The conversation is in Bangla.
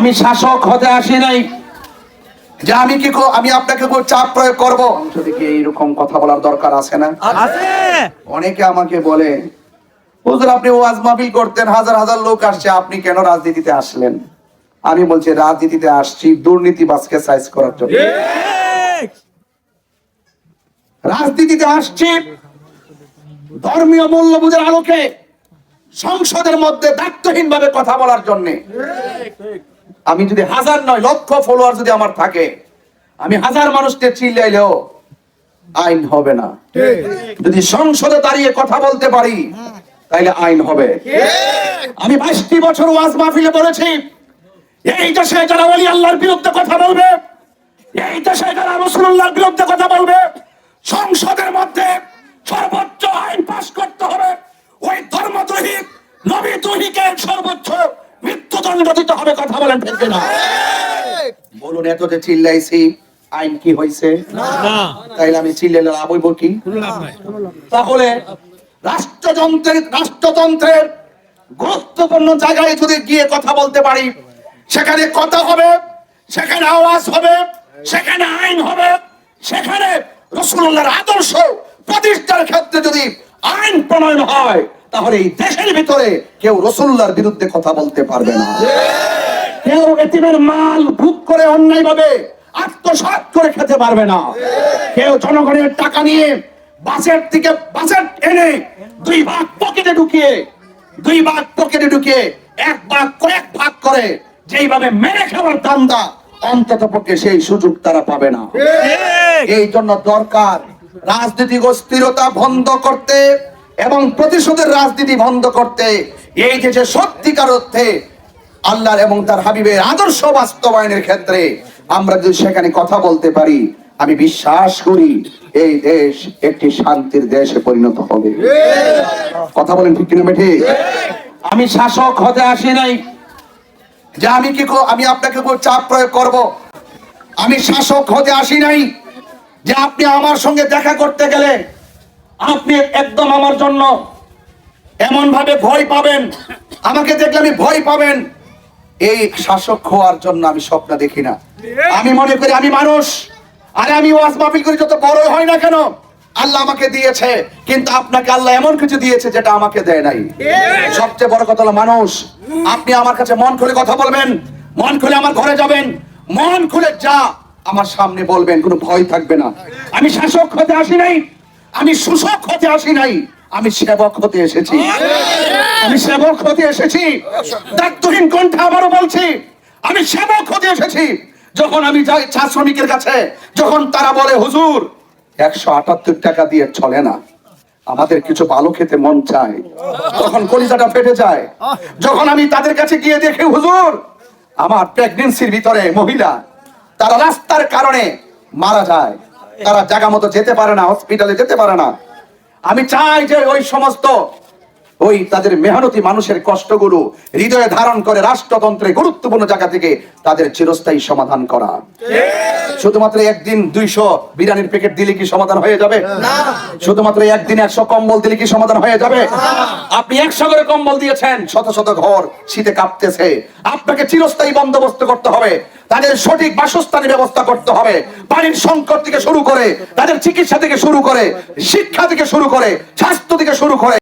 আমি শাসক হতে আসি নাই যে আমি আপনাকে চাপ প্রয়োগ করব। এইরকম কথা বলার দরকার আছে না? অনেকে আমাকে বলে, হুজুর আপনি ওয়াজ মাহফিল করতেন, হাজার হাজার লোক আসছে, আপনি কেন রাজনীতিতে আসলেন? আমি বলছি রাজনীতিতে আসছি দুর্নীতিবাজকে সাইজ করার জন্য। রাজনীতিতে আসছি ধর্মীয় মূল্যবোধের আলোকে সংসদের মধ্যে দায়িত্বহীন ভাবে কথা বলার জন্য। আমি যদি হাজার নয় লক্ষ ফলোয়ার যদি আমার থাকে, আমি হাজার মানুষকে চিল্লাইলেও আইন হবে না। যদি সংসদে দাঁড়িয়ে কথা বলতে পারি তাইলে আইন হবে। আমি 22টি বছর ওয়াজ মাহফিলে বলেছি, এই দেশে যারা ওলি আল্লাহর বিরুদ্ধে কথা বলবে, এই দেশে যারা রাসূলুল্লাহর বিরুদ্ধে কথা বলবে, সংসদের মধ্যে সর্বোচ্চ আইন পাস করতে হবে। ওই ধর্মদ্রোহী নবীদ্রোহীকে সর্বোচ্চ মৃত্যুদণ্ড দিতে হবে। কথা বলেন ঠিক না? বলুন, এত যে চিল্লাইছি আইন কি হয়েছে? তাইলে আমি চিল্লাইলে লাভ হইব কি? তাহলে রাষ্ট্রতন্ত্রের গুরুত্বপূর্ণ জায়গায় যদি গিয়ে কথা বলতে পারি, সেখানে কথা হবে, সেখানে আওয়াজ হবে, সেখানে আইন হবে, সেখানে রাসূলুল্লাহর আদর্শ প্রতিষ্ঠার ক্ষেত্রে যদি আইন প্রণয়ন হয়, তাহলে এই দেশের ভিতরে কেউ রাসূলুল্লাহর বিরুদ্ধে কথা বলতে পারবে না। কেউ এতিমের মাল ভোগ করে অন্যায়ভাবে আত্মসাৎ করে খেতে পারবে না। কেউ জনগণের টাকা নিয়ে বাসের এনে দুই ভাগ পকেটে ঢুকিয়ে এক ভাগ কয়েক ভাগ করে যেইভাবে মেরে খাওয়ার ধান্দা, অন্তত পক্ষে সেই সুযোগ তারা পাবে না। এই জন্য দরকার রাজনৈতিক অস্থিরতা বন্ধ করতে এবং প্রতিশোধের রাজনীতি বন্ধ করতে। এই যে সত্যিকার অর্থে আল্লাহর এবং তার হাবিবের আদর্শ বাস্তবায়নের ক্ষেত্রে আমরা যদি সেখানে কথা বলতে পারি, আমি বিশ্বাস করি এই দেশ একটি শান্তির দেশে পরিণত হবে। কথা বলেন ঠিক কিনা ঠিক? আমি শাসক হতে আসি নাই যে আমি আপনাকে চাপ প্রয়োগ করব। আমি শাসক হতে আসি নাই যে আপনি আমার সঙ্গে দেখা করতে গেলে আপনি একদম আমার জন্য এমন ভাবে ভয় পাবেন, আমাকে দেখলে আমি ভয় পাবেন। এই শাসক হওয়ার জন্য আমি স্বপ্ন দেখি না। আমি মনে করি আমি মানুষ, আরে আমি ওয়াজ মাহফিল করি, যত বড় হয় না কেন আল্লাহ আমাকে দিয়েছে, কিন্তু আপনাকে আল্লাহ এমন কিছু দিয়েছে যেটা আমাকে দেয় নাই। সবচেয়ে বড় কথা হলো মানুষ। আপনি আমার কাছে মন খুলে কথা বলবেন, মন খুলে আমার ঘরে যাবেন, মন খুলে যা আমার সামনে বলবেন, কোনো ভয় থাকবে না। আমি শাসক হতে আসি নাই, আমি শোষক হতে আসি নাই, আমি সেবক হতে এসেছি। আমি সেবক হতে এসেছি, দায়িত্বহীন কণ্ঠে আবারও বলছি, আমি সেবক হতে এসেছি। যখন আমি যাই চা শ্রমিকের কাছে, যখন তারা বলে হুজুর 178 টাকা দিয়ে চলে না, আমাদের কিছু ভালো খেতে মন চায়, তখন কলিজাটা ফেটে যায়। যখন আমি তাদের কাছে গিয়ে দেখি হুজুর আমার প্রেগন্যান্সির ভিতরে মহিলা, তারা রাস্তার কারণে মারা যায়, তারা জায়গা মতো যেতে পারে না, হসপিটালে যেতে পারে না, আমি চাই যে ওই সমস্ত তাদের মেহনতি মানুষের কষ্টগুলো হৃদয়ে ধারণ করে রাষ্ট্রতন্ত্রে গুরুত্বপূর্ণ জায়গা থেকে তাদের চিরস্থায়ী সমাধান করা। শুধুমাত্র একদিন 200 বিরিয়ানির প্যাকেট দিলে কি সমাধান হয়ে যাবে? শুধুমাত্র একদিন 100 কম্বল দিলে কি সমাধান হয়ে যাবে? আপনি 100 করে কম্বল দিয়েছেন, শত শত ঘর শীতে কাঁপতেছে। আপনাকে চিরস্থায়ী বন্দোবস্ত করতে হবে, তাদের সঠিক বাসস্থানের ব্যবস্থা করতে হবে, পানির সংকট থেকে শুরু করে, তাদের চিকিৎসা থেকে শুরু করে, শিক্ষা থেকে শুরু করে, স্বাস্থ্য থেকে শুরু করে।